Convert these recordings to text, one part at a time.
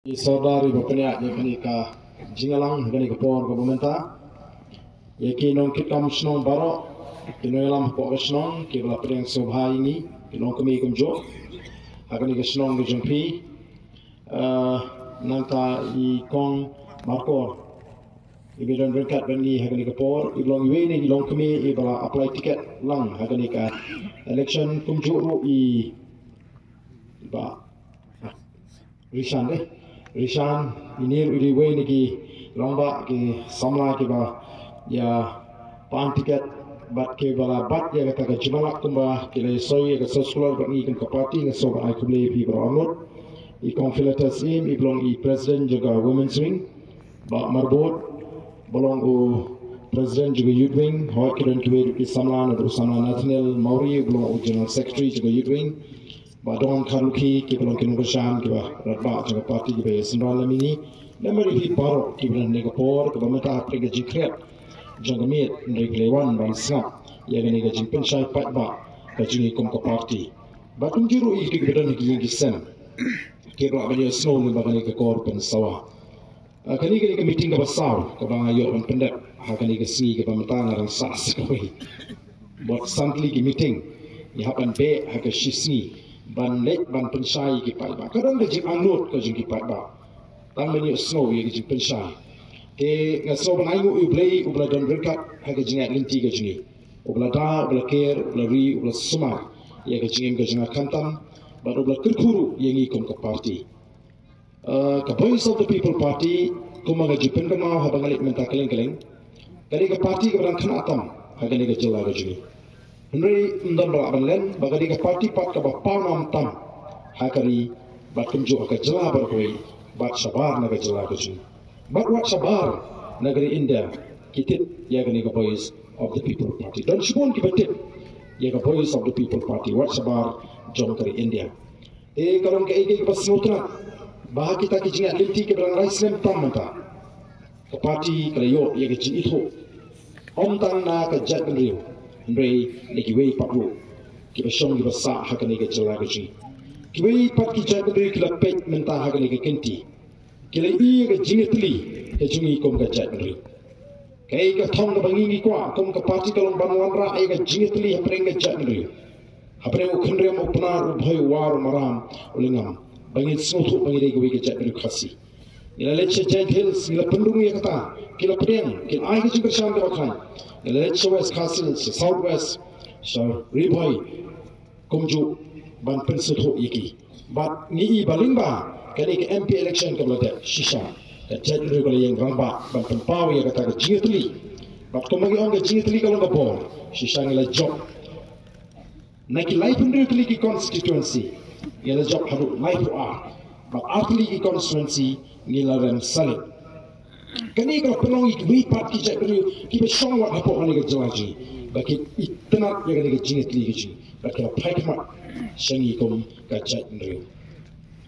Saudari bapanya yakni ka jingalang yakni ka por ka bumenta yaki nong kitam snong baro kinoelam po snong ki bla preng sobha ini kinong kami kumjo yakni ka snong ka jumpi nangta I kong marko ibidon berkat bani yakni ka por iblong iwe ni ilong kami ibla apply ticket lang yakni ka election kumjo I ba Rishan deh Rishan ini uli way ni ki lomba ki samla ki ba ya pan tiket bat ke bala bat ya kata ka jimalak kumba ki le soy ka soskular ba ni kan ka party nga so ba ai kumle pi beronot I konfilatas im I belong I president juga women's wing ba marbot belong u president juga youth wing hoi ki don ki ki samla na samla national mauri belong u general secretary juga youth wing ba don karuki ki belong kin bersam ki ba ratba jaga parti ki be sindal lamini lemari hi paro ki belong ne por ka ba mata prega jikret jaga mit ndai klewan ban snap ya ne ga jimpen sai pat ba ka jingi kom ka parti ba tum jiru I ki bedan ki jingi sen ki ba ba snow ni ba ka kor pen sawa kani ka meeting ka basaw ka ba yo ban pendek ha kani ka singi ka ba mata ngarang sas ko buat santli ki meeting ni hapan be ha ka shisni ban lek ban pensai ki pai ba kadang de jing anut ko jing ki pai ba tang meni snow ye jing pensai ke ngaso ban ayu U blai U bla don berkat ha ke jing linti ke jing U bla da U bla ker U bla ri U bla suma ye ke jing kantam ba U bla kurkuru ye ngi kom ka party ka voice of the people party kuma ga jipen ka ma ha bangali menta keleng kali ka party ka ban khana atam ha ke ni ka jela ga jing Henry ndam ba banlen bagadi ka party pat ka ba panam tam hakari bat kumjo ka jela bar koi bat sabar na ka jela ka jing bat wat sabar negeri India kitit ya gani ka voice of the people party dan shibon ki batit ya ka voice of the people party wat sabar jong kari India kalong ka igi pas mutra bah kita ki jing linti ke berang raisem tam mata ka party kalayo ya ka jing itu om tang na ka jat riu Andrei lagi wei papu kita song kita sah hakani ke jela gaji kita wei pat kita beri kita pek mentah hakani ke kenti kita I ke jingetli ke jungi kom ke jat beri kai ke thong ke bangi kwa kom ke parti kalong banwan ra ai ke jingetli hapreng ke jat beri hapreng ukhenre mo penar ubhai war maram ulingam bangi smutu bangi ke wei ke jat beri khasi ila leche giant hills ila pendung ya kata kila pedeng kila ai ke jingker sham bakhan Let's West Castle, Southwest, so Riboy, Kumju, Ban Pensutu Iki. But ni Balimba, kali ke MP election ke belada Shisha, ke jet regular yang ramba, Ban Pempaw yang kata ke jingetli. But kumagi orang ke jingetli kalau ke bor, Shisha ngela job. Naki life pendiri ki constituency, ngela job haru life ar. But artli ki constituency ngela rem salit. Kani kalau penong I part ki jat beri ki be song wat hapo kani ke jelaji baki itenat ya kani ke jinget li ke jing baki paikmat sengi kom ka jat beri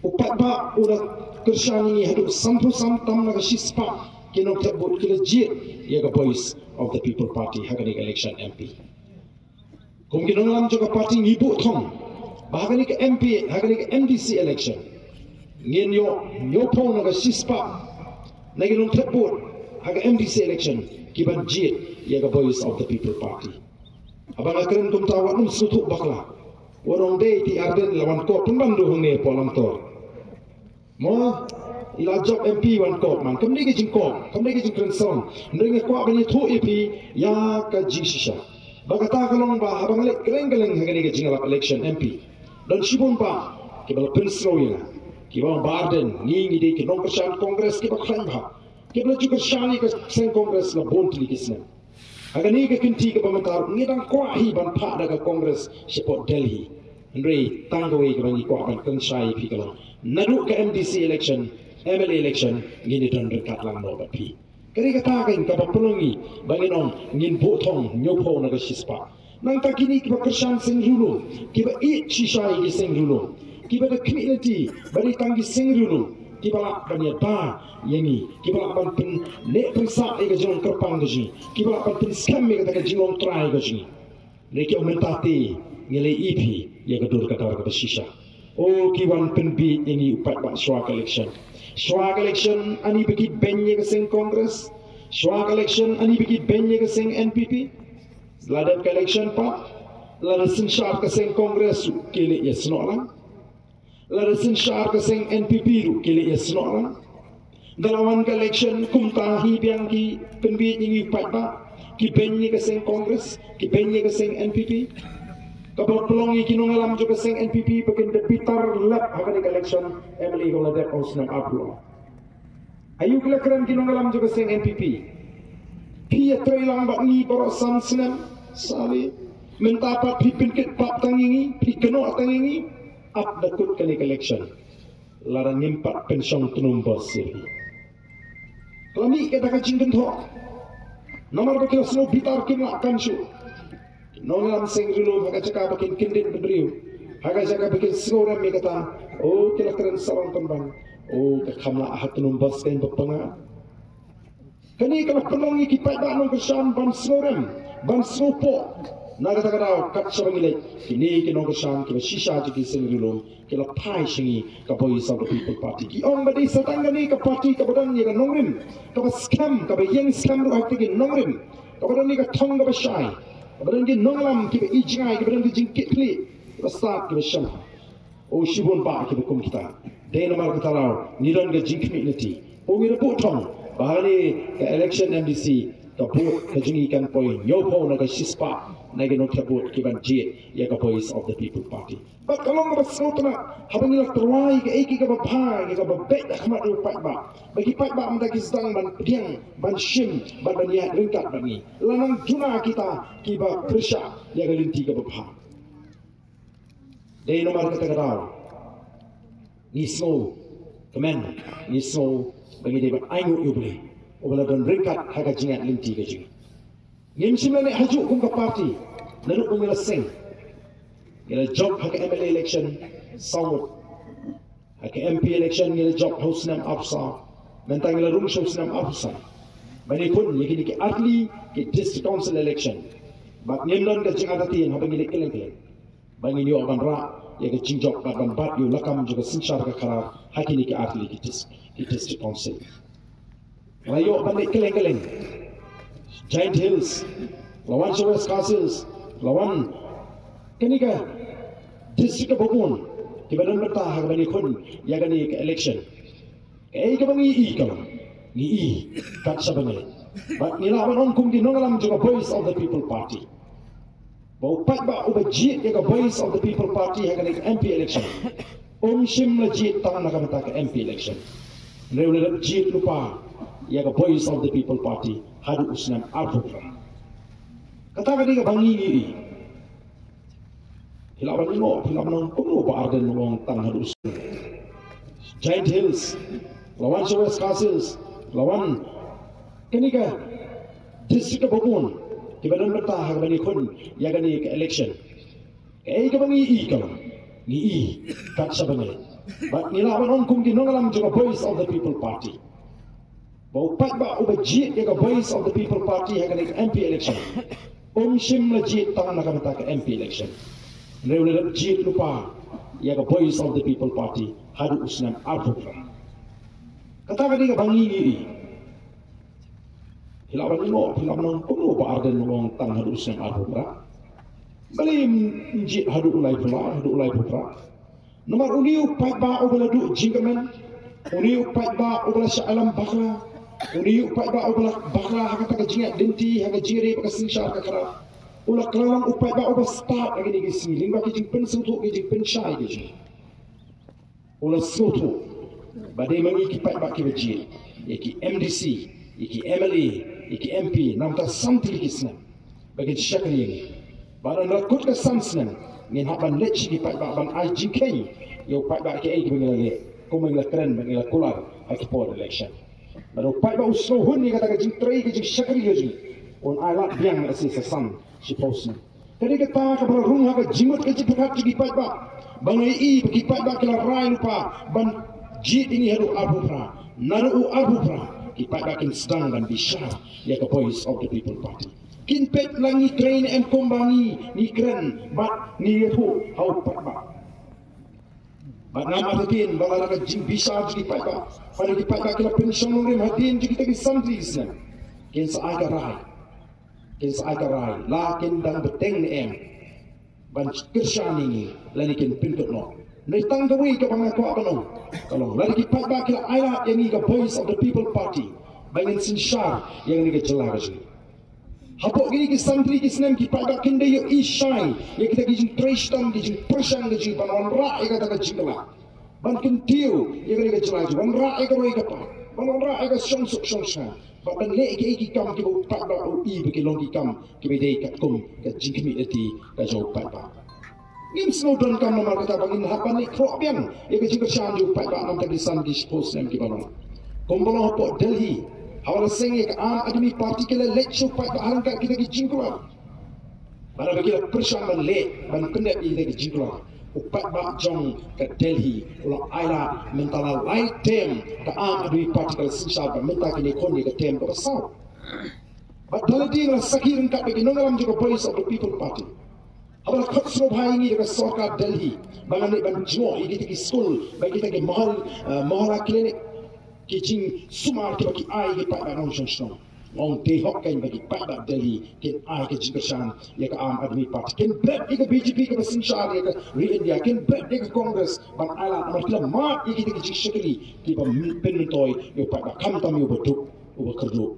upat ba ura kershani ni hadu sampu samtam na shispa kinok tabut ki legit ya ka voice of the people party hakani election MP kom kinong lam juga party ngibu thong bahagani ke MP hakani ke MDC election ngin yo pon na shispa Lagi nung tepur haga MDC election kiban jit ya ga voice of the people party abang akren kum tawat num sutu bakla warong day ti arden lawan ko pembandu hone polam tor mo ila job MP wan ko man kam ni jing ko kam ni jing krenson ndenge ko bani thu EP ya ka jisha bagata kalong ba abang lek geleng haga ni jing election MP don shibun ba kibal pensro ya Kibang Barden, ngingi di kinong persyaan kongres kibak khaimha. Kibla juga syani ke sen kongres la bontli kisna. Aga ni ke kinti ke pamentar ngidang kwahi ban pak daga kongres sepot Delhi. Ndrei tanggawi ke bangi kwa ban kensai pi kalau. Nadu ke MDC election, MLA election ngini don dekat lang no bapi. Kari kata kain kabak pelongi banginong ngin botong nyopo naga shispa. Nang takini kibak persyaan sing rulu, kibak it shisai ki sing rulu. Kiba the community bari tanggi singru kiba bani da yengi kiba ban pin ne prisa e ga jong kerpang gaji kiba ban pin scam me ga jong try gaji leki aumentate ngele EP ye ga dur ka tar ka shisha o kiban pin bi yengi upat ba swak election Swag election ani bagi benye ke sing Congress. Swag election ani bagi benye ke sing NPP. Ladat ke election pa. Larasin syar ke sing Congress kili ya senolang. Larasin syar ke sing NPP kili ya senolang. Dalawan ke election kumtahi biang ki penbi ingi pa. Ki benye ke sing Congress, ki benye ke sing NPP. Kapag pelongi kinungalam juga sing NPP bagian debitar lap hakan election Emily kalau dek aus nam ablo. Ayu kelakaran kinungalam juga sing NPP. Kia trailang bak ni borosan senam sali mentapat pipin ket pap tangingi pikeno tangingi ap dakut kali election. Larang nyimpat pensiun tunumbos sih. Kami kita kacing gentok. Nomor bakil snow bitar kimakan syu. Nongalam sing dulu maka cakap bikin kindit berdriu. Haga cakap bikin seorang mi kata, oh kira keren sarang tembang. Oh kekamla ahat numbas kain berpengat. Kini kalau penongi kipai bak nong kesan ban seorang, ban serupo. Naga tak ada kat sarang ilai. Kini kinong kesan kira sisa jadi sing dulu. Kira pai singi kapoi South People Party. Ki on badi satangga ni ke parti kebadan ni ke nongrim. Kapa scam, kapa yang scam ru hati ke nongrim. Kebadan ni ke tong kapa syai. Kemudian dia nonglam kita ijai, kemudian dia jingkit pelik, kita start kita syamah. Oh shibun ba kita hukum kita. Dia nomor kita lau, niran ke jingkit nanti. Oh kita potong, bahani ke election MDC, ke buat ke jingikan poin, nyopo nak ke sispa, nak ke nak buat kiban jit, ya ke voice of the people party. But kalau kita sesuatu nak, habang nilai terwai ke eki ke bapai, ke babek dah kemat dulu pak ba. Bagi pak ba kita sedang ban pediang, ban shim, ban banyak ringkat bagi. Lanang juna kita kiba persya ya ke linti ke bapai. Dari nomor kita ketahu, ni semua kemen, ni semua bagi dia berayuk you boleh. Obala dan ringkat haga jingat linti ke jing. Ngim simla nek hajuk kum ke parti, naruk kum sing. Ila job hak MLA election sawut hak MP election ila job house nam afsa mentang ila room house nam afsa bani kun yiki ki atli ki district council election bak nyemdan ka jing atatin habang ila keleng bani yo aban ra ya ka jing job ban bat yo lakam juga sinchar ka khara hakini ki atli ki district council ayo ban keleng Giant Hills lawan West Castles lawan kenika district babun kibadan bertah bani kun ya gani ke election eh ke bangi kalam ni kat sabangai bat nilawan ongkum di nongalam juga voice of the people party bau pat ba ubajit ya voice of the people party ha gani MP election shim lajit tangan nak bata ke MP election rewle jit lupa ya voice of the people party hadu usnam arfufra kata gani ke bangi ni hilawan ino, hilawan kuno ba arden wong tang harus. Giant Hills, lawan West Castles, lawan kenika district babun, kibadan bertah bani kun ya gani ke election. Eh ke bangi kalam, ni kat sabangai. Bat nilawan ongkum di nongalam juga voice of the people party. Bau pat ba ubajit ya voice of the people party ya gani ke MP election. Shim lajit tangan nak bata ke MP election. Rewle jit lupa ya ke voice of the people party hadu usnam arfufra kata ka diga bangi ni hilawan ino hilawan kuno ba arden wong tang hadu usnam arfufra bali jit hadu ulai pufra nomor uniu pat ba obala du jinggaman uniu pat ba obala syalam bakla uniu pat ba obala bakla haka ka jingat denti haka jire ka sinshar ka kara ulah kelawang upai ba ubah start lagi ni gisi lingba kijing pensutuk kijing pensyai kijing ulah sutu badai mangi kipai ba kibajir iki MDC iki MLA iki MP namta samtil kisna bagi syakri ini badan rakut ke samsnan ngin haban lech kipai ba ban IGK yo pai ba ke ai bangilale kumangla keren bangila kular hakipor election baru pai ba usnohun ni kata kijing trai kijing syakri kijing on alat biang asi sesam si posna tadi kata ka barung ha jimut ke cipat di pat ba bangai i ki pat ba kala rai lupa ban jit ini hadu abufra naru abufra ki pat ba kin sedang dan bisa ya ke voice of the people party kin pet langi train and kombangi ni kren bat ni yetu hau pat ba Nama hatin bala ka jing bisa di pai ba. Pada di pai ba kila pension ngrim hatin jadi kita santri isna. Ken sa aga rai. Ken sa aga rai. La ken dang beteng ni em. Ban kirsan ini lani ken pintot no. Nei tang gawi ka bang ko abanong. Kalau lani ki pai ba kila aila yang ni ka Voice of the People Party. Bangin sinshar yang ni ka jelar ji. Hapok gini ki santri ki snem ki pai ba kende yo ishai. Ya kita ki jing treshtam ki jing persang ki jing ban ra e ka ta jingla. Ban kentiu ya ka jelar ji. Ban ra e ka roi ka pa. Ban ra e ka song sha. Ban le ki kam ki bu pai ba u I ki long ki kam ki be dei ka kum ka jing ki eti ka jo pai ba. Nim snowdon kam nama kata bangin hapan ni krok biang ya ka jing persang ju pai ba nam ta ki san ki post nem ki balong. Kombolong hapok Delhi awal sengi ke admi parti ke le show pai bahan ka kita ki jingkula bara bagi persang ban le ban pendet kita ki jingkula upat ba jong ke Delhi ulang aila mentala lai tem ke admi parti ke sinsha ba menta ki kon ni ke tem ko sa ba daladi la sakirin ka bagi nongalam juga Voice of the People Party awal khotso bhai ni ke sarkar Delhi ban le ban jo kita ki school bagi kita ki mahal klinik Kijing sumar ki bagi ai ki pai ba nong shong ngong te hok kain bagi pai ba Delhi ken ai ki jingkersan ya ka admi parti ken bet ki BJP ka sinshar ya ka re India ken bet ki Congress ban ala amar kila ma ki ki shikri ki ba pen toy yo pai ba kam tam yo betuk o kerdo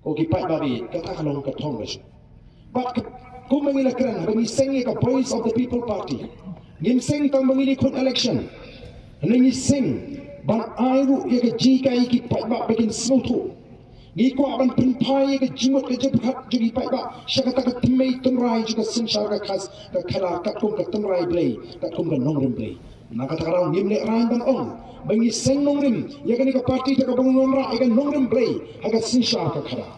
ko ki pai ba bi ka ta long ka thong bes bat ko mangila kran bagi sengi ka Voice of the People Party ngim seng tang mangili khut election ngi sing ban airu ya ke jika ki pai ba begin snotu ni ko ban pinpai ya ke jimot ke jebhat jadi pai ba syakata ka temei temrai juga sinshar ka khas ka khala ka kum ka temrai blei ka kum ka nongrim blei na ka tarau nim le ran ban ong bangi seng nongrim ya ke ni ka parti ka bangun ra ya ke nongrim blei ha ka sinshar ka khala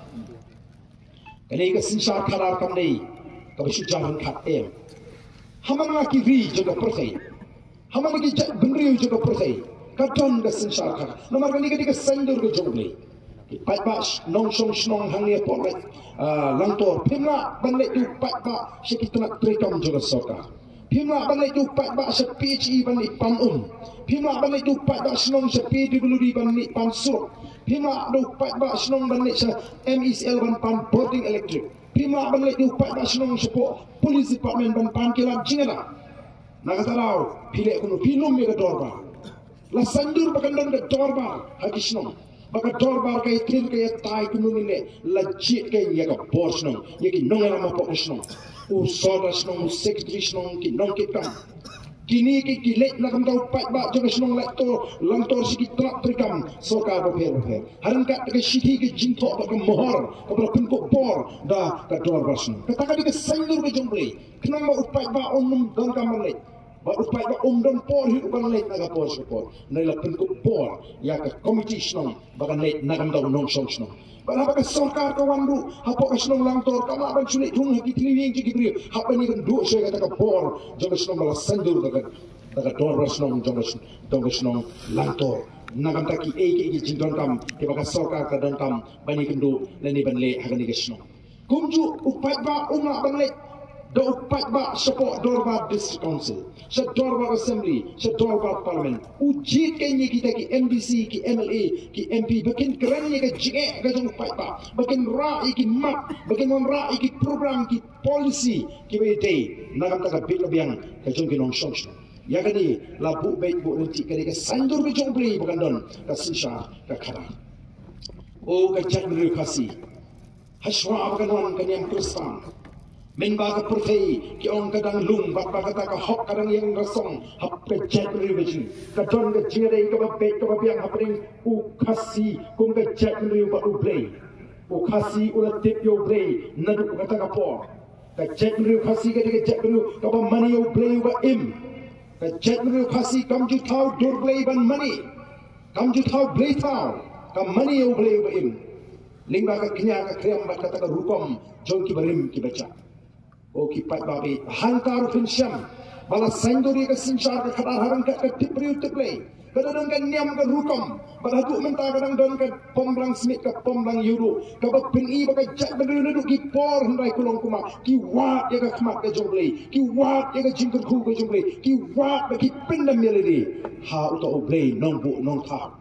kali ka sinshar khala kam nei ka bisu jalan khat em hamanga ki ri juga persai hamanga ki benriu juga persai Katon ga sinshar ka nomor kali ka sendur ga jogle pai ba nong song snong hang ni po le langtor pimla ban le tu pai ba sikitna trekam joga soka pimla ban le tu pai ba sa PHE ban ni pan pimla ban le tu pai ba snong sa PWD ban ni pan sur pimla do pai ba snong ban ni sa MECL ban pan boarding electric pimla ban le tu pai ba snong sa po police department ban pan kilam jingala nagatarao pile kuno pilum me ga dorba la sandur bakandan ke dorbar hakisnom baka dorbar kay trin kay tay kunungile la jit kay yaga borsnom yaki nongela ma pokosnom u soda snom secretary snom ki nong ki kam kini ki kilet na kam daw pat ba joga snom lektor langtor siki trak trikam soka ba fer haran ka ke shiti ke jinto ba kam mohor ka ba pun ko por da ka dorbar snom ka ka ke sandur ke jomble kenang ma upat ba onum don kamale ba upai ba don por hi uban leit naga por support nei la pen ko por ya ka committee snom ba kan leit nagam daw nong song snom ba la ba ka sarkar ka wandu ha po snom lang tor ka ma ban chuli thung ha ki tliwing ki gibri ha pa ni kan do se ka por jong snom la sandur ka dor ba snom jong snom lang tor nagam ta ki e jing don kam ke ba ka sarkar ka don kam ba ni kan do la ni ban le ha ni ka snom kumju upai ba umma ban leit do upat ba support Dorbar District Council, sa Dorbar Assembly, sa Dorbar Parliament. Uji kanya kita ki MDC, ki MLA, ki MP, bakin keren niya ka jige ka jong upat ba, bakin rai ki map, bakin rai ki program, ki policy, ki bete, nagam ta ka bit labiang ka jong kinong song. Ya kani la bu bait bu nanti kani ka sandur ka jong bli bukan don ka sinsha ka khara. O ka jak ni khasi. Haswa bukan wan kani yang Kristan. Men ba ka perthei ki ong kadang lung ba ka ta ka hok kadang yang rasong hap ka chat riwiji ka don ka jire ka ba pe ka ba biang hapring u khasi kum ka chat riw ba u play u khasi u la tip yo play na du ka ta ka por ka chat riw khasi ka de chat riw ka ba money yo play ba im ka chat riw khasi kam ju thau dur play ban money kam ju thau play thau ka money yo play ba im ling ba ka knya ka krem ba ka ta ka rukom jong ki barim ki bacha o ki pat ba be hankar fin syam Balas senduri ke sinsar ke kadar harang ke tipriu tiplay. Kadang kan niam ke rukam. Balas tu mentah kadang don ke pombrang smith ke pombrang euro. Kabat peni bagai jak berdiri duduk ki por hendai kulong kuma. Ki wat ya ke kemat ke jomblay. Ki wat ya ke jingkut ku ke jomblay. Ki wat bagi pendam melodi. Ha uta oblay nong bu nong ta.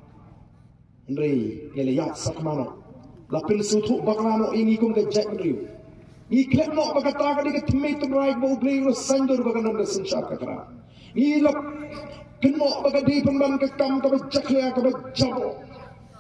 Hendai ele yak sakmano. Lapil sutu baklano ingi kum ke jak berdiri. Ni klep nok bagata ka di ke temai temrai bo oblay ro sandur baganon ke sinsar ke kara. Ni lap kenok bagadi penban ke kam ke jaklia ke jabo.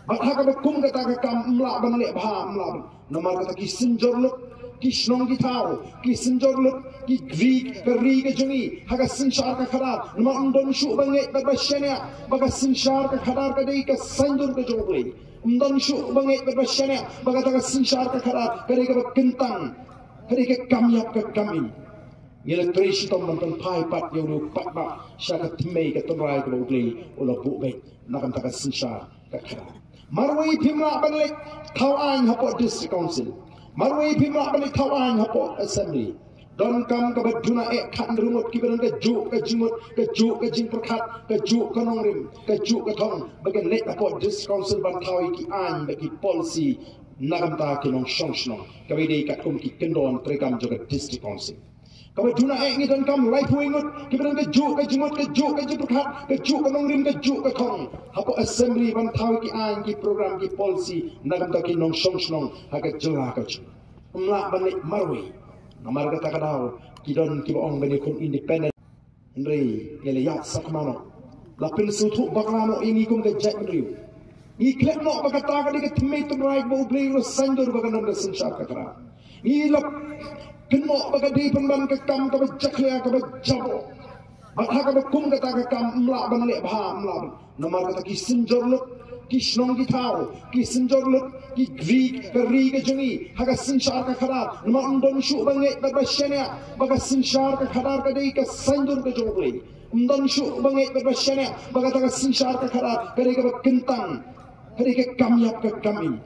Batha ke kum kata ke kam mla ban le bha mla. Namar kata ki sinjor lut ki snong ki tau ki sinjor lut ki gri ke ri ke jungi haga sinsar ke khadar nama undon shu bangai ba shania baga sinsar ke khadar ke dei ke sandur ke jongli undon shu bangai ba shania baga ta ke sinsar ke khadar ke dei ke kentang ke dei ke kamyap ke kamin Yela tresi tom nonton pai pat yang lu pat ba syaka timei ke tomrai ke bogli ola bu baik nakam taka sinsar ke khara marwai pimla banlek thawan hapo district council marwai pimla banlek thawan hapo assembly don kam ke baduna ek khan rumot ki berang ke juk ke jimut ke juk ke jing perkhat ke juk ke nongrim ke juk ke thong bagen lek hapo district council ban thawi ki an bagi policy nakam ta ki nong shong shong ke bidei kat kum ki kendon trekam juga district council Kalau duna ni dan kam life wingut, kita ke juk ke jimut ke juk ke jipurkat ke juk ke nongrim ke juk ke thong. Hapo assembly ban tahu ki an ki program ki policy nagam ta ki nong song song haga jela ke juk. Umla ban marwe. Namar kata kadau ki don ki baong ban kun independent. Ndrei ele yak sakmano. Lapil sutu baklano ingi kum ke jack riu. Ni klep nok bagata ka di ke temai temrai bo blei ro sandur baganon ke sinsar ka kara. Ni lap kenok bagadi penban ke kam ke jaklia ke jabo. Batha ke kum kata ke kam mla ban le bha mla. Namar kata ki sinjor lut ki snong ki tau ki sinjor lut ki gri ke ri ke jungi haga sinsar ke khadar nama undon shu bangai ba shania baga sinsar ke khadar ke dei ke sandur ke jongli undon shu bangai ba shania baga ta ke sinsar ke khadar ke dei ke kentang ke dei ke kamyap ke kamin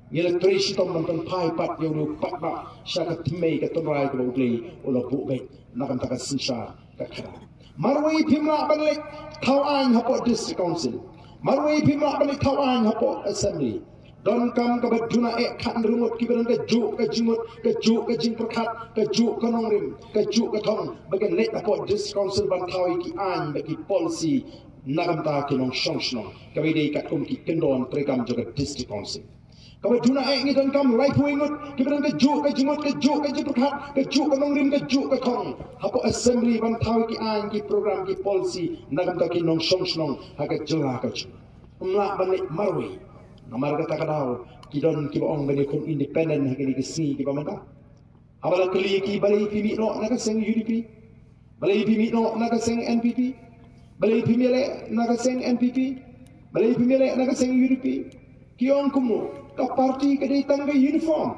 Yela tresi tom nonton pai pat yang lu pat ba syaka timei ke tomrai ke bogli ola bu baik nakam taka sinsar ke khara marwai pimla banlek thawan hapo district council marwai pimla banlek thawan hapo assembly don kam ke baduna ek khan rumot ki berang ke juk ke jimut ke juk ke jing perkhat ke juk ke nongrim ke juk ke thong bagen lek hapo district council ban thawi ki an bagi policy nakam ta ki nong shong shong ke bidei kat kum ki kendon trekam juga district council Kalau duna ni dan kam life wingut, kita ke juk ke jimut ke juk ke jipurkat ke juk ke nongrim ke juk ke thong. Hapo assembly ban tahu ki an ki program ki policy nagam ta ki nong song song haga jela ke juk. Umla ban marwe. Namar kata kadau ki don ki baong ban kun independent haga ni kesi ki pamanta. Abala kali ki balai pimi no naga seng UDP. Balai pimi no naga seng NPP. Balai pimi le naga seng NPP. Balai pimi le naga seng UDP. Kiong kumu ka parti ka datang ke uniform.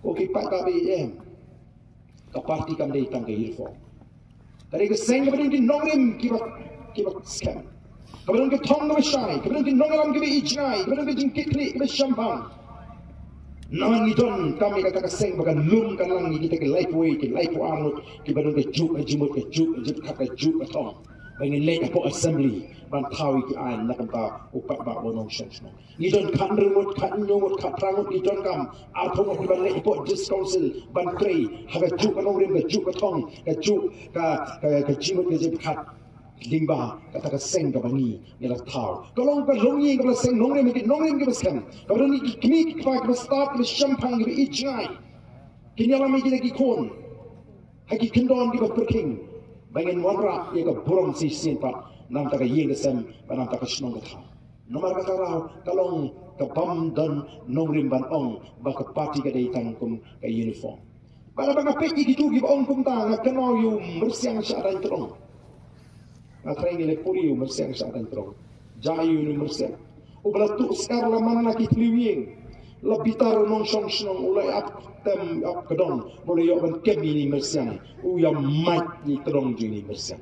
Okey pak ka BM. Ka parti kam datang ke uniform. Dari ke seng kemudian ki nongrim ki scam. Kemudian ke thong ke syai, kemudian ki nongalam ke ijnai, kemudian ke jingkit klik ke syampang. Nan idon kami kata ke seng bagan lum kan lang kita ke life way ki life arnut ki badan ke juk ke jimut ke juk ke juk ke thong. Bangin lek apa assembly ban tahu ki an nak ta upat ba bonong shong shong ni don kan remote kan nyomot kan trangut ni don kam athong ko ban lek apa dis council ban trei haga juk anong rim ke juk thong ke juk ka jimut ke jip khat lingba kata ka seng ka bangi ni la tahu kolong ka longi ka seng nong rim ke skam ka ni kini ka start ke champagne ke ijnai kini alami ki lagi kon haki kendon ki ba perking Bangin wabra ia ke burung si simpat nam tak yeng kesem nam tak senong ketah. Nomor kata rau kalong ke bam dan nongrim ban ong ba ke parti ke datang kum ke uniform. Bala bang apik gitu gi ong kum ta na kenal yu mersiang syaran terong. Na train ile puri yu mersiang syaran terong. Jayu ni mersiang. Ubala tu sekar la mana ki tliwing. La bitar nong song song ulai ap tem ap kedong boleh yo ban kemi ni mersiang u ya mat ni kedong ni mersiang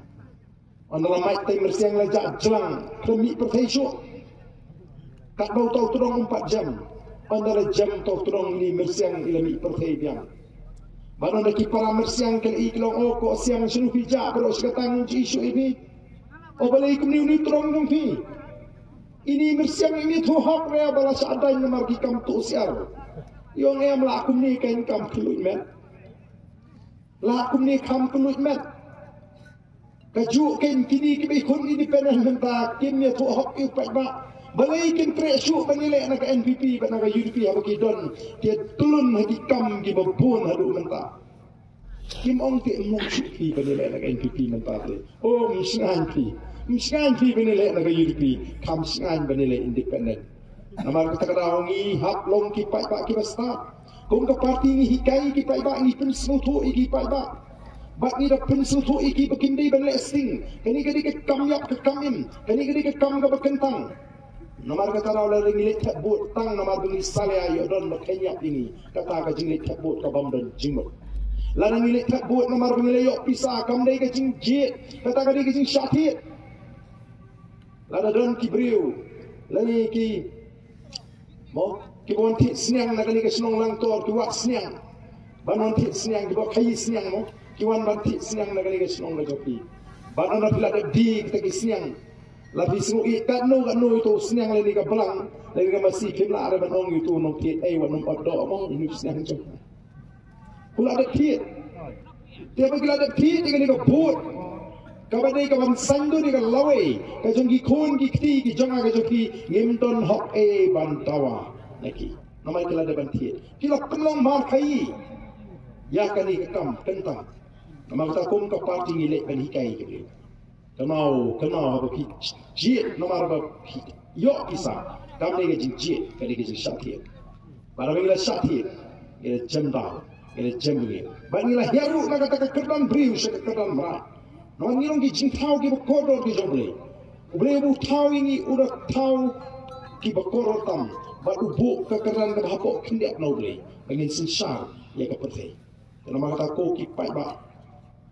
andala mat te mersiang la jak jelang kemi pertaiso tak bau tau terong 4 jam andala jam tau terong ni mersiang ilami pertai biang Banon dah kipara mersiang kali iklong oh kok siang sunu pijak bro sekatang isu ini. Oh balai kumni uni trong dong pi. Ini mersiang ini tu hak rea balas adai nomor kikam tu siar. Yang em lakum ni kain kam keluit met. Lakum ni kam keluit met. Kaju kain kini kibai kun independen mentah kimnya tu hak ipat ba. Balai kin tresu banilai nak NPP nak UDP habaki don dia tulun haki kam ki babun hadu mentah. Kim ong ti mong suki banilai nak NPP mentah le. Oh misngan pi banilai nak UDP kam misngan banilai independen. Nama kata ongi hak long ki pai ba ki basta. Kung ka parti ni hikai ki pai ba ni pun sutu ki pai ba. Bak ni dah pun sutu ki bakindai banilai sting. Kani ke kam yap ke kamin. Kani ke kam ka bakentang. Nomor kata orang lagi ngilek takbut tang nomor beli saleh ayo don makanya ini kata ka jinglet takbut ka bam don jingmot lana ngilek takbut nomor ngilek yok pisah kam dai ka jing jit kata ka dai ka jing syatit lana don kibriu lani ki mo ki bon ti sniang na kali ka snong lang tor ki wak sniang banon ti sniang ki bo kai sniang mo ki wan ban ti sniang na kali ka snong la joki banon na pila da di kita ki sniang Lapi semua ikat no itu senang lagi ke belang lagi ke masih kimla ada benong itu nong tiet wan nong odok mong ini senang cok. Pula ada tiet. Dia bagi ada tiet dia ni ke bot. Kapan ni kapan sandu ni ke lawai. Kajong ki kon ki kti ki jonga kajong ki ngimton hok bantawa lagi. Namai kila ada ban tiet. Kila penong mar kai. Ya kan ni kekam kentang. Nama kita kum ke parti ngilek ban hikai ke dia. Kenal apa ki jit nomor apa yok kisah kami ke jit kali ke syatir pada bila syatir ia jembal ia jembul banilah hiaru nak kata kekerdan beriu sekekerdan merah nama ni orang ki jintau ki berkodor ki jembul boleh bu tahu ini udah tahu ki berkodor tam baru bu kekerdan ke hapok kendak no boleh bangin sinsar ia ke pertai nama kata ko ki pai ba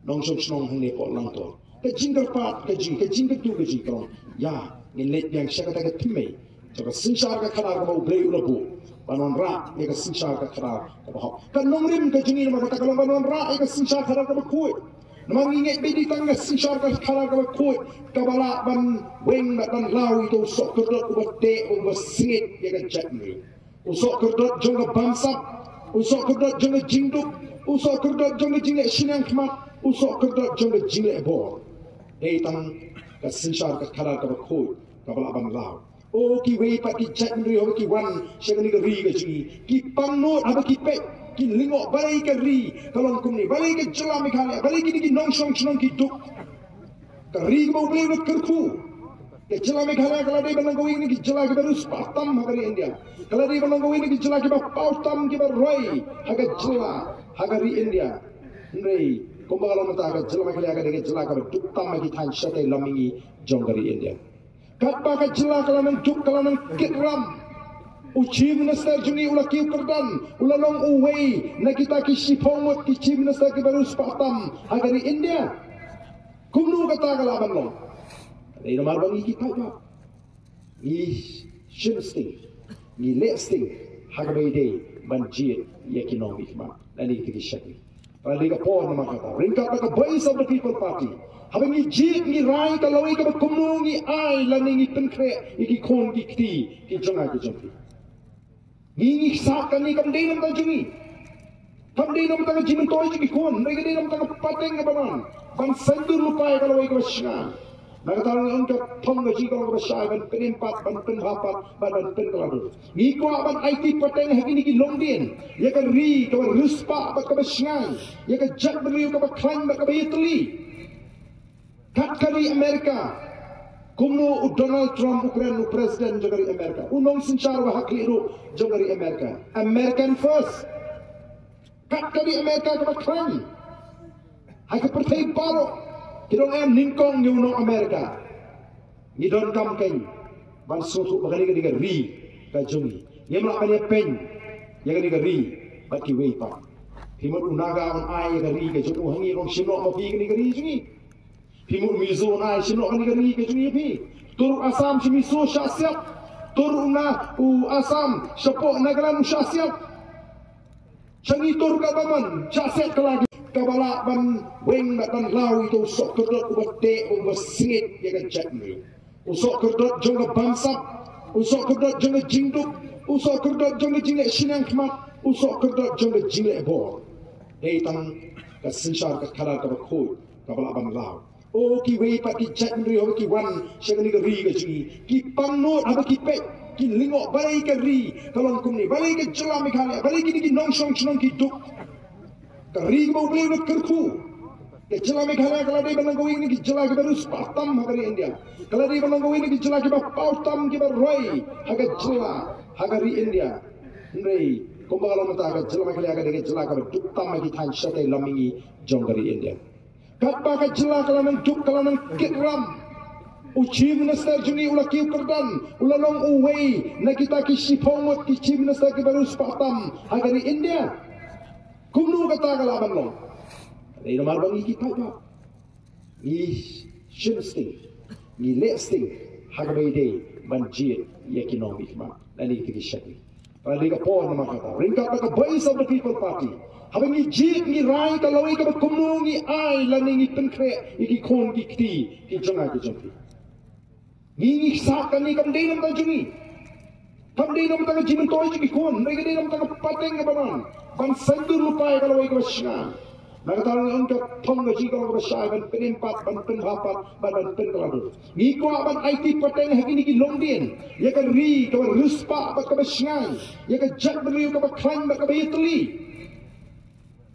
nong som snong hne ko lang to kajing kerpat kajing ketu kajing kerong ya ngilet yang saya kata ketime coba sinsar ka kanar mau breu lebu banon ra ya ka sinsar ka kanar ka bahok kan nongrim kajing ini maka kalau banon ra ya ka sinsar kanar ka bakui namang inget bedi tangga sinsar ka kanar ka bakui kabala ban weng ban lau itu sok kedot ubate ubasingit ya ka jatni usok kedot jonga bamsap usok kedot jonga jingduk usok kedot jonga jingle sinang kmat usok kedot jonga jingle bor tang ka sinsar ka karar ka bakoi ka balaban lao o ki wei pa ki chat ndri o ki wan shagani ka ri ka chi ki pangnot aba ki pe ki lingo balai ka ri kalong kum ni balai ka jala mi khale balai ki nong song chnong ki duk ka ri mo ble no kerku ke jala mi khale kala dei banang goi ni ki jala ki barus patam hagari india kala dei banang goi ni ki jala ki ba pautam ki ba roi haga jala hagari india ndrei Kumbala mata ka jela makali aga dege jela ka duk tam magi than shate lamingi jonggari India. Kappa ka jela kala nang duk kala nang kitram. Uchi minister juni ula kiu kerdan ula long uwei na kita ki sipomot ki chief minister ki baru spatam agari India. Kumnu kata kala ban long. Dei nomar bangi ki pai ba. Ni shinsting ni lesting hagabai dei ban jiet yakinom ikma. Lani ki shakti. Liga po nama kata. Ringkat ka voice of the people party. Habang ni jit ni rai kalau ika berkumung ni ai lani ni penkre iki kon ki kti ki jonga ki jompi. Ni sakan ni kam dei nam ta juni. Kam dei nam ta jimin toy ki kon, mereka dei nam ta pateng ka banan. Ban sendur lupai kalau ika bersya. Nakatalang ang kapong na jikong bersya ban penimpat ban penhapat ban penkeladu. Ni ko ban IT pateng hagi ni longdien. Ya ka ri ka ruspa ba ka besyang. Ya ka jak beriu ka klan ba ka bayitli. Kat kali Amerika. Kuno Donald Trump Ukraine president jagari Amerika. Unong sinchar wa hakli ru jagari Amerika. American first. Kat kali Amerika ka klan. Hai ka pertai paro. Kidong em ningkong yung nong Amerika. Ngidon kam keng. Ban susu bakali ka diga ri ka jungi. Yem la kanya pen. Ya ka diga ri. Bat ki wei pa. Himut unaga on ai ka ri ka jungi. Hangi rong sinok ma pi ka diga ri jungi. Himut mizo on ai sinok ka diga ri ka jungi pi. Tur asam si miso syasyap. Tur una u asam syapok nagalan syasyap. Changi tur ka baman, jaset ka lagi kabala ban weng ban lau itu sok kedot ubate ubasingit ya kan chat ni. Usok kedot jonga bamsap, usok kedot jonga jingduk, usok kedot jonga jingle sinang kmat, usok kedot jonga jingle bor. Dei tang ka sinshar ka kala ka bakoi kabala ban lau. Oh ki wei pa ki chat ni ho ki wan shagani ka ri ka jingi. Ki pangnot haba ki pet ki lingok balai ka ri kalong kum ni balai ka jela mikale balai ki nong song chnong ki duk kari mau beli nak kerku ke jela mikale kalau dia benang ini ki jela ki baru spatam hagari India kalau dia benang ini ki jela ki ba pautam ki ba roi haga jela hagari India ndrei kumbala mata haga jela mikale haga de jela ka duk tam ki than shate lamingi jonggari India kat ba ka jela kalau nang duk kalau nang kitram Chief Minister juni ula kiu kerdan ula long uwei na kita ki sipomot ki Chief Minister ki baru sepatam hagari India kumnu kata kalaban long ni nomor bangi ki pai ni shinsting ni lesting hagari day banjir economic ma lani ki shakti pali ka por nama kata ringka ka voice of the people party habang ni jit ni rai ka lawai ka kumnu ni ai lani ni penkre ki kon ki kti ki jonga ki jongi ni sakan ni kam dinam ta juni kam dinam ta jimin toy ji kon ngai dinam ta pateng ka baman ban sendur lupai kalau ai ka basna nagatal ang ka thong ga ji ka basai ban penimpat ban penhapat ban penkaladu ni ko ban IT pateng hagi ni ki longdien ya ka ri ka ruspa ba ka basna ya ka jak beliu ka ba klan ba ka bayitli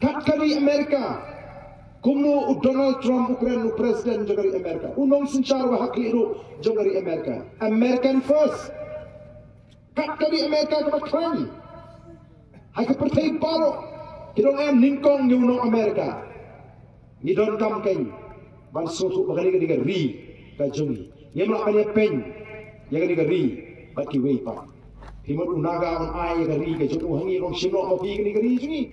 kat kali Amerika Kumno Donald Trump Ukraine president jagari Amerika. Unong sinchar wa hakli ru jagari Amerika. American first. Kat kali Amerika ka baklan. Hai ka pertai paro. Kidong am ningkong ni unong Amerika. Ni don kam keng. Ban susu bakali ka ri ka jungi. Yem la kanya pen. Ya ka ri ba ki wei pa. Himut unaga on ai ka ri ka jungi hangi rong simlo ma pi ka ri jungi.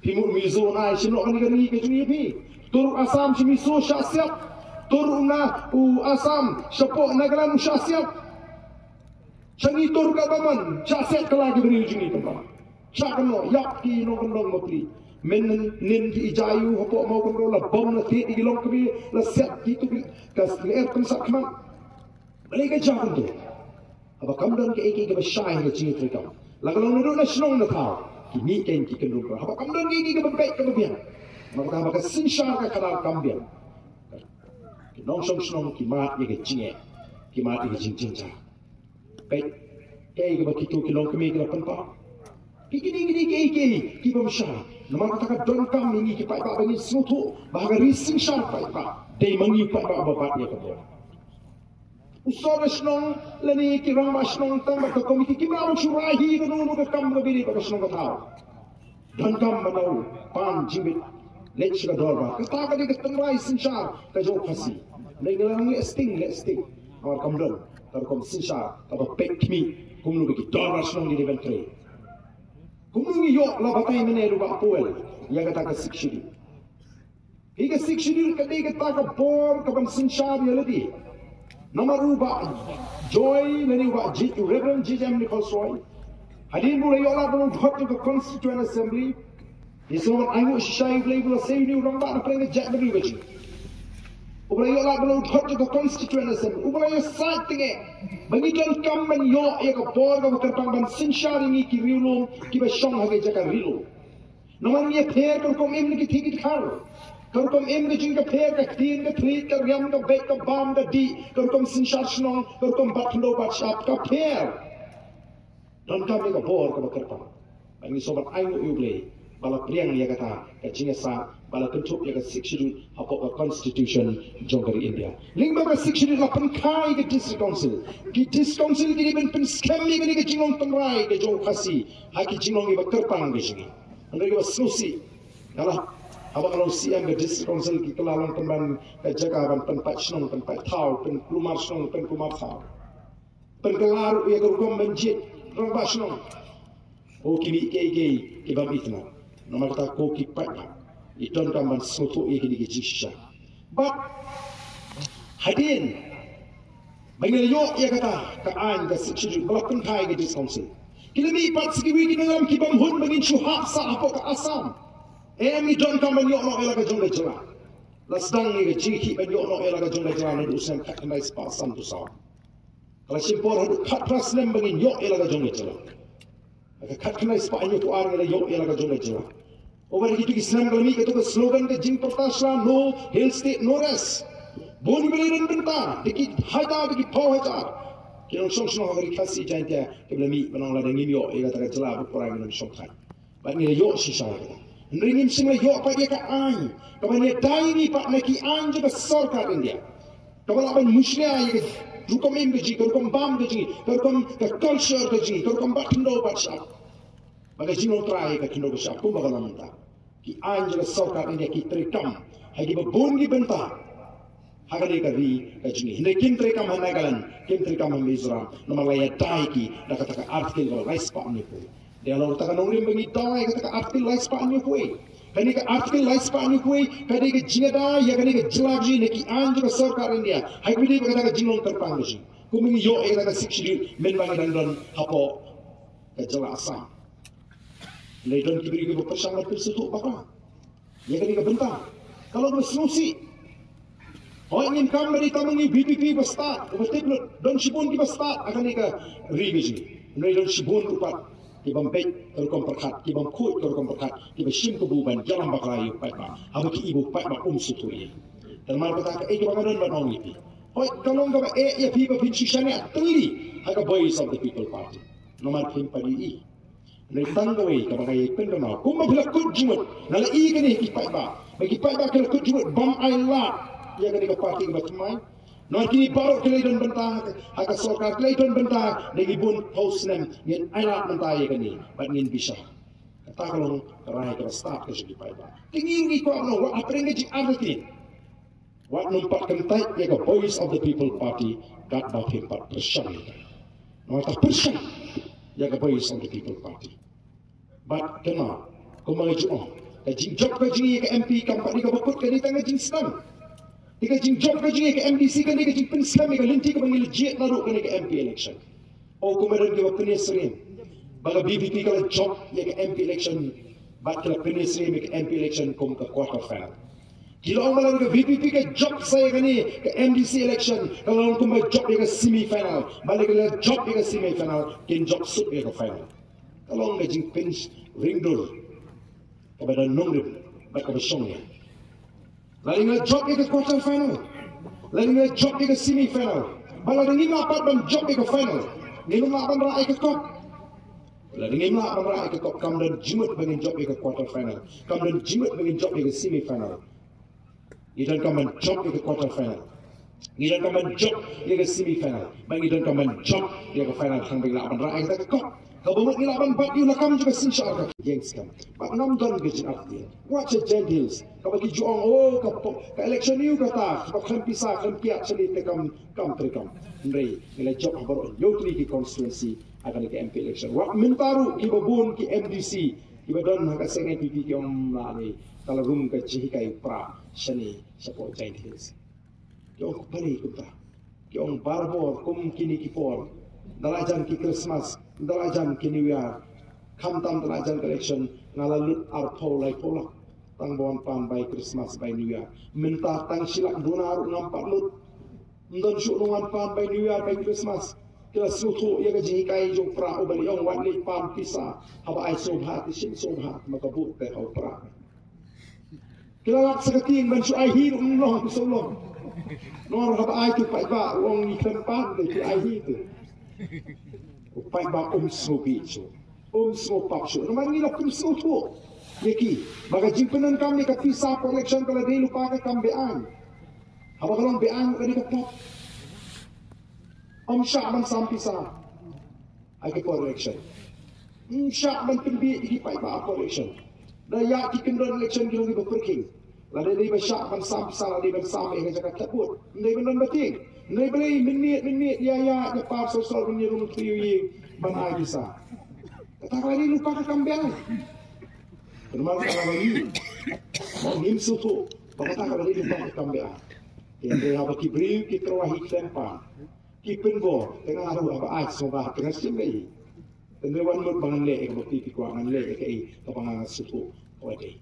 Timur mizo na sinok ni gani ke juni pi tur asam simiso syasiap tur una asam sepo nagalan syasiap changi tur ka baman syasiap kala gi beri juni tempat sakno yak ki no kondong mapli men nin ki ijayu hopo mau kondo la bom na ti di long kbi la set ki tu kas er kun sakman balik ka jakun tu aba kamdan ke eki ke basai ke jini trikam la kalau nuru na snong na thau ni ken ki kendung ko haba kamdon gi ke baik ke bian maka maka sinshar ka kadal kambian nong song snong ki mat ye ke jinge ki mat ye jing jing cha kai kai ke bakitu ki long kemi ke panpa ki ki bam sha nama kata ka don kam ni ki pai ba bani sutu bahaga rising shar pai ba dei mangi pai ba ba ye ke bo usor snong lani ki rang snong tang ba ko mi ki ma churahi ko no ka kam ba biri ba snong ka thau dan kam manau pan jibit lech ka dorba ka ta ka di ka tangrai sinchar ka jo khasi nei ngang ni sting or kam don tar kom sinchar ka ba pek mi kum lu ki dorba snong di level 3 kum lu yo la ba tai mene ru ba poel ya ka ta ka sikshiri hi ka sikshiri ka di ka ta ka bor ka ban sinchar ya ladi Namaru ba joy nani ba Reverend J.M. Nicholsoy hadin mula yola belum hot to the Constituent Assembly di semua anggota syai belai say ni orang ba apa yang jak beri baca ubra yola belum hot to the Constituent Assembly ubra yo sat tinge bagi don kam men yo ya ka bor ka kerpang ban sinshari ni ki riulum ki ba shong hage jaka rilu naman ye pher ko kom em ni ki thik khar Korkom em ke jing ke pher ke tin ke treat ke riam ke bek ke bam ke di korkom sinshar snong korkom batndo bat shap ke pher don kami ke bor ke kerpa bagi sobat ayu uble bala priang ya kata ke jing sa bala kentuk ya ke sikshidut apa ke constitution jonggari India lingba ke sikshidut la penkai ke district council ki ben pen scam ni ke jingong tengrai ke jong khasi ha ki jingong ke kerpang ke jingi andai ke susi yalah Abang kalau siang ke district council ki kelalang pemban ke jaga ban penpat snong penpat thau pen klumar snong pen klumar thau pen kelar ya ke rukom benjit rong ba snong o ki ki bam itna nomor ta ko ki pat iton kam ban soto ye ki di jisha but hadin bagi yo ya kata ka an ke sikshid balakun thai ke district council Kilami pat sikiwi kinangam kibam hun bangin syuhab sa apa ke asam. Emi don kam ban yok no ela ka jong le jela. Lasdang ni ji ki ban yok no ela ka jong le jela ni usam kat nai spa sam tu sa. Kalau simpor hadu kat pras lem bangin yok ela ka jong le jela. Aka kat nai spa ni tu ar ngela yok ela ka jong le jela. Over gitu Islam kalami ke tu slogan ke jing pertasla no hill state no rest. Boni beliran benta dikit haida dikit pau haida. Kira song song hari kasi jantia keblami menang ladang ini yok ela tak jela berperang dengan song kai. Bat ni yok sisa kita. Nringim semua yok pak dia ka ai. Kapan dia dai ni pak neki ai juga sarkar India. Kapan aban muslia ye rukom em gaji, rukom bam gaji, rukom ka culture gaji, rukom batindo bacha. Bagai jino try ka kindo bacha pun bakal manta. Ki ai juga sarkar India ki trikam. Hagi babongi benta. Hagale ka ri ka jini. Hindi kim trikam hanagalan, kim trikam Mizoram. Namalaya dai ki nakataka artikel ko rice pa ni po. Dia lalu tak nongrim bagi dai kata artikel live pa ni kuai. Kani ka artikel live pa ni kuai, kani ka jingada ya kani ka jelaji neki anju ka sarkar India. Hai bidi kata ka jinglong terpang ji. Kumingi yo kata ka sikshiri men bang dan hapo ka jela asam. Leidon kibiri ke bersangat bersutu apa? Ya kani ka bentang. Kalau bersenusi oh ingin kami tamangi BPP basta, betul don sibun ki basta akan ka rigi. Leidon sibun kupat kibam baik terkom perkat, kibam kuat terkom perkat, kibam sim kebuban jalan bakalayu paitma, hamu ki ibu paitma suturi. Dan malam kata ke kibam adon banong ipi. Hoi kalong kaba ya people pinchishane atli, haga voice of the people party. Nomor pin padi I. Nei tanggawi kaba kay pendama, kuma bila kujumut, nala I kani ki paitma, bagi paitma kala kujumut bam aila, ya kani ka party kibam tumai. Nanti baru kelihatan bentah, hak sokar kelihatan bentah, lagi bun host nem, yang anak bentah ya kini, bagin bisa. Kata kalau kerai kita start ke segi payah. Tinggi ni kau no, apa yang jadi ada ni? Wat numpak kentai ya ke voice of the people party, kat bau 4%. No 4% ya ke voice of the people party. But kena, kau mengajuk oh, kajing job kajing ya ke MP kampak ni kau berkut kini tengah jing senang. Jika jing job kaji ke MDC kan jika jing pensam ke linti ke panggil jet lalu kan ke MP election. Oh kemudian dia punya sering. Baga BBP kalau job ya ke MP election, bat kalau punya sering ke MP election kom ke quarter final. Kilo orang malam ke BBP ke job saya kan ni ke MDC election, kalau orang kom job ya ke semi final, balik ke job ya ke semi final, kin job sup ya ke final. Kalau orang jing pens ringdur, kepada nongrim, bat ke besongnya. Lalu ngel job ke quarter final, lalu ngel job ke semi final. Balang ni ngapat ban job ke final, ni ngapan rai ke cup. Lalu ni ngapan rai ke cup, kemudian jimut bangin job ke quarter final, kemudian jimut bangin job ke semi final. Idan kemudian job ke quarter final, idan kemudian job ke semi final, bang idan kemudian job ke final, hang bang ngapan rai ke cup. Kalau buat ni lapan bat you nakam juga sinsyar gengs kan. Pak ngam don gejin arti. Watch the gentles. Kalau bagi juang oh ke election you kata. Sebab kan pisah kan kiat seni tekam terkam. Ndrei nilai job baru yotri ki constituency akan ke MP election. Wak mentaru ki babun ki MDC. Ki badon hak sengai pipi ki om lani. Kalau rum ke cihikai pra seni support gentles. Ki om bari kuta. Ki om barbor kum kini ki por. Dalajan ki Christmas, dalajan ki New Year, kamtam dalajan election, ngalalut arpau lai polak, tang buan pan by Christmas by New Year, minta tang silak donar ngampak lut, ndon syuk nungan pan by New Year by Christmas, kila sutu ia gaji kai jong pra ubali ong watli pan pisa, haba ai sobhat isin sobhat makabut te hau pra. Kila lak sakating ban su ai hiru nong pisolong, nor haba ai tu pai ba wong ni tempat te ai hiru. Upai ba smoki so pap so naman nila so to yaki baga jimpenan kami ka pisa collection kala day lupa ka kambean haba kalong bean ka pop sya man sampisa ay ka collection sya man pimbi di pai ba collection daya ki kendon election gilong iba perking lada day ba sya man sampisa lada ba sampai ka jakat taput ndai benon bating Nai beli minit ya par sosol punya rumah kriu bang Agisa. Kata lagi lupa ke kambiang. Termal kalau lagi mau ngimsu tu, kata lagi lupa ke kambiang. Yang dia apa kibri kita wahi tempa, kipin go tengah haru apa ais sobat tengah sini. Tendewan mut bangan le ke bukti pikuangan le ke kapangan sutu wadi.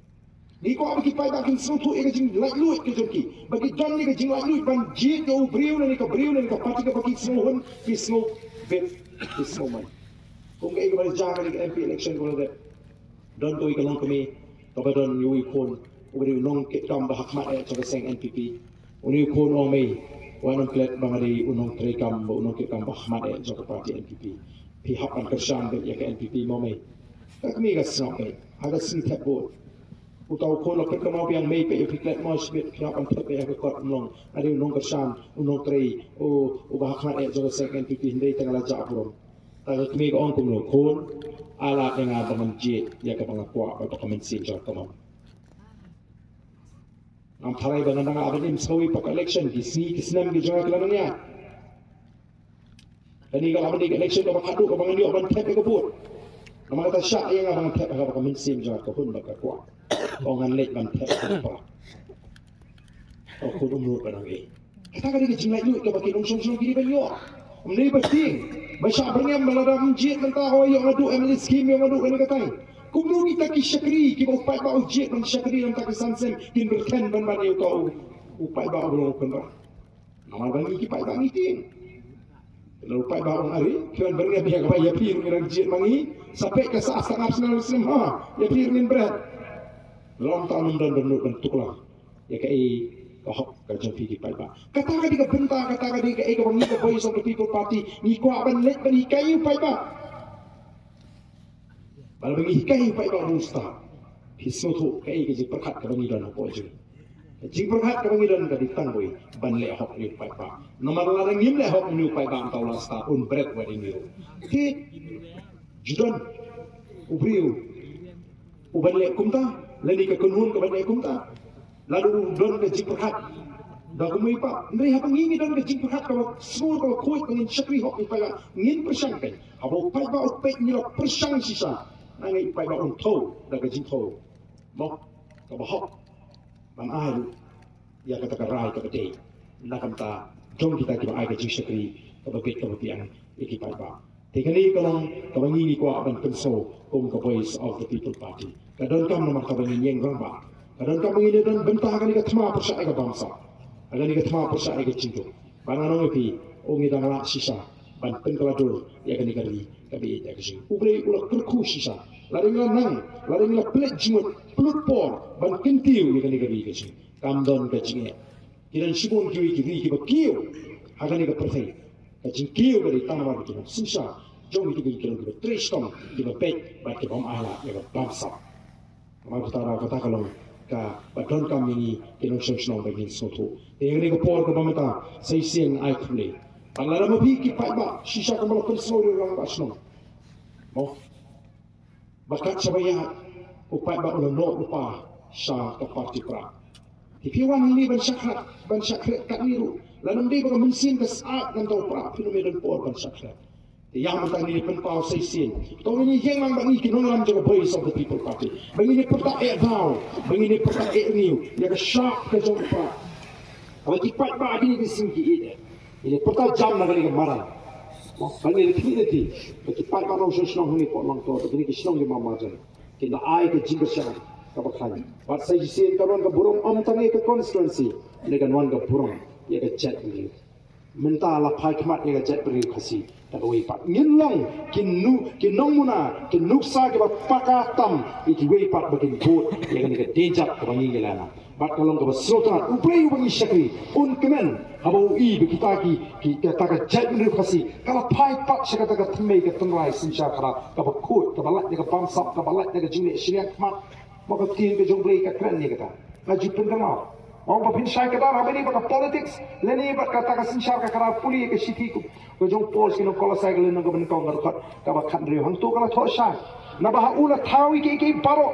Ni ko abaki pai bakin sutu e jing lai lui ke jongki. Bagi don ni ke jing lai lui ban jit ke briu ni ke pati ke baki semuhun ki semu vet ki semuman. Kung ke bali jaga ni MP election ko le. Don to ikalong kami kabadon yui kon uri nong ke kam bahak ma e sa seng NPP. Uni kon ong may wanong klet bangari unong tre kam unong ke kam bahak ma e sa parti NPP. Pihak an kersan be ya ke NPP mo may. Kami ka snok e. Haga sin tap board. Utaw kon lo ke mau yang may pe piklet mo smit pihak an tap e ko unong ari unong kersan unong tre o bahak ma e sa seng NPP hindi tangala ja aprom. Taga kami ka on kumlo kon ala dengan pemenjit ya ke pengakua atau kemensin jauh kemam. Am tharai dengan nang abin im sawi pak election di sini kisnam di jauh kelamanya. Kani kalau abin di election ko bakadu ko bangan yo ban tep ko put. Nama kata syak yang abang tep ka kemensin jauh kohun bakakua. Ongan lek ban tep ko. Oh ko umur barang e. Kata kali ke jimlai lu ke baki nong-nong kiri ban yo. Meni penting. Masya berngam meladam jit mentah yang adu emily scheme yang adu kena katai. Kumlu kita ki syakri ki upai ba ujit ban syakri dalam tak kesansem kin berken ban ban eu kau upai ba belum kena. Nama bang ki pai ba meeting. Kalau upai ba orang hari kian berngam biar ba ya pir nang jit mangi sampai ke saat setengah senang muslim ha ya pir min berat. Long tahun dan bentuklah ya kai kahok kerja fikir pai ba. Kata ka diga benta kata ka diga eka bangi ka voice of the people party ni ko aban let ban hikai pai ba. Bal bangi hikai pai ba musta. Hisoto kai ke ji perkat ka bangi dan ko je. Ji perkat ka bangi dan ka ditang boy ban le hok ni pai ba. Nomor larang ngim le hok ni pai ba tahu lasta un break wedding ni. Ti judon ubriu uban le kumta lani ka kunhun ka ban le kumta. Lalu don ke jiphat dah kumui pak ndai hapa ngingi don ke jiphat ka semua ka kuat ngin syakri hok ni pada ngin persang kan abo pai ba opek ni la persang sisa nangai pai ba on tho da ke jipho mo ka ba hok ban ai ya kata ka rai ka bete na kamta jom kita ki ba ai ke syakri ka ba bet ka ba piang iki pai ba tekani kalong ka bangi ni ko aban penso ka voice of the people party ka don kam nomor ka bangi yang ramba kadang kami ini dan bentah kali ke tema persa ke bangsa. Ada ni ke tema persa ke cinta. Bangan orang itu orang itu ngelak sisa. Ban pengkeladul ya kani kali kami ya kesini. Ublay ulah kerku sisa. Lalu nang, lalu pelet jimut, pelut por, ban kentiu ya kani kali kesini. Kamdon kecingnya. Kiran sibun kiwi kiwi kiba kiu. Akan ni ke pertai. Kecing kiu dari tanah itu sisa. Jom itu kiran kiba tristom kiba pek ban kiba ahla ya bangsa. Kamu kata kalau ka badon kami ni kinong song bagin soto yang ni ko por ko pamata sa ising ay kule pangala mo biki pa ba sisa ka mo pensori lang ba sno mo bakat sabaya upay ba ulo no upa sa ka party pra tipiwan ni ban sakrat ka niru lanong di ba mensin ka saat ng tao pra pinumedan por ban sakrat yang matang ni penpau sa isin. Kung ini yang mang bangi kinong lam jaga voice of the people party. Bangi ni perta daw, bangi ni perta niu, ya ka sharp ka jong pa. Awa ipat ba agini ni singki ide. Ini perta jam na kali marang. Bangi ni community, ipat ba rong snong ni po long to, kini ki snong ni mama jan. Kina ai ka jinga siya ka bakhan. Wat sa isin karon ka burong tangi ka constituency, ni ganwan ka burong, ya ka chat ni. Minta la pai kmat ni ka jet beri kasi tak wei pat ngin long kinong muna kinuksa ke pakatam iki wei pat bakin bot ya kan ke dejak ke bangi gelana bat kalong ke sultan uplay bangi syakri un kemen habau i kita kita ka jet beri kasi kala pai pat syaka ka tmei ke tengrai sinsha kara ka bakut ka balat ke bamsap ka balat ke jingli syriak mat maka tin ke jongblei ka kran ni kata ngaji pendengar orang berpindah syai kadar habis ni pakai politics, leni berkata kasin syar kadar puli ke city ku, kejong pos kino kalau saya kalian nak bernikah ngarut, kabar kandri hang tu kalau thok syai, nabah ulah tahu ke baro,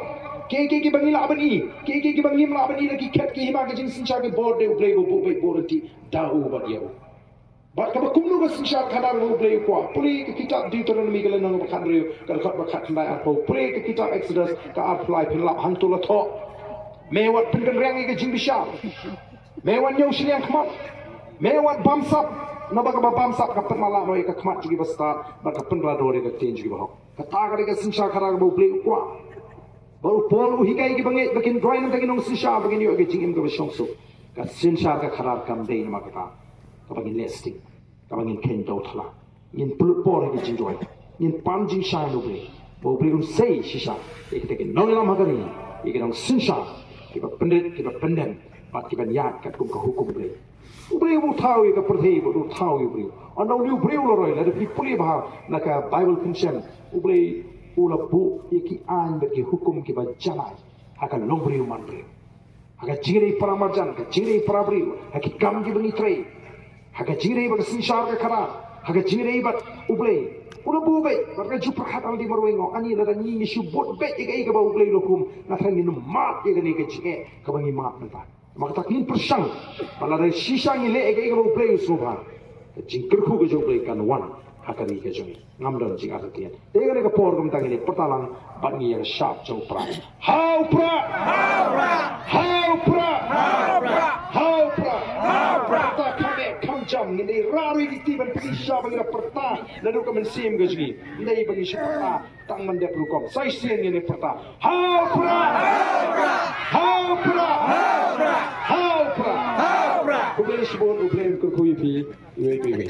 ke bangila abani, ke bangimla abani lagi ket ke hima ke jing sin syar ke board de ublay go board ti dahu badiau. Bat kabar kumnu ke sin syar kadar ublay ku, puli ke kitab Deuteronomy kalian nak berkandri, kalau berkat kandai apa, puli ke kitab Exodus ke apply penlap hang tu lah thok. Mewat penderang ke jing bisya, mewat nyau siliang kemat, mewat bamsap, nabar ke bamsap ke penmalah noi ke kemat juga besar, bak ke penrador ke ten juga bahok. kata kali ke sinsha kara bau play ukwa bau pol uhikai ki bangai bakin dry nam takin nong sinsha bakin yo ke jingim ke besongso ka sinsha ka kara kam dei nama kata ka bakin lasting ka bakin ken dau thala ngin pulut por ke jingjoy ngin pam jing sha no play bau play un sei shisha ek takin nong lam hakari ik nong sinsha ki ba pendet ki ba pendem bat ki ban yat kat kum ka hukum play Ubreu tahu ya kepercayaan, ubreu tahu ubreu. Anda ubreu loroi, ada pulih bah, nak Bible consent. Ubreu ula bu, iki an bagi hukum kita jalan. Akan long breu man breu. Akan jingri paramarjan, akan jingri parabreu, akan gam kita bengi tray. Akan jingri bagi sinsar ke karar, akan jingri bat ubreu. Ula bu baik, kerana jumpa khatam di marwengo. Ani ada ni subut baik, ika bau ubreu lokum. Nak minum mat, ika ni kecik, kabangi mat mentah. Maka takin persang, pada dari sisa ni le, ega bau play usubah, jingkerku ke jauh play kan wan, hakari ke jauh, ngamdan jing artian. Ega ni kapor kum tangi ni pertalang, bangi yang sharp jauh pra, how pra, how pra, how pra, tak kami kamjam ni raru di tiban pisah bagi perta, lalu kami sim ke jauh, ni bagi siapa, tang mendep lukom, saya siang ni perta, how pra, how pra. How pra? Ublay sebut ublay kerkuipi, ublay.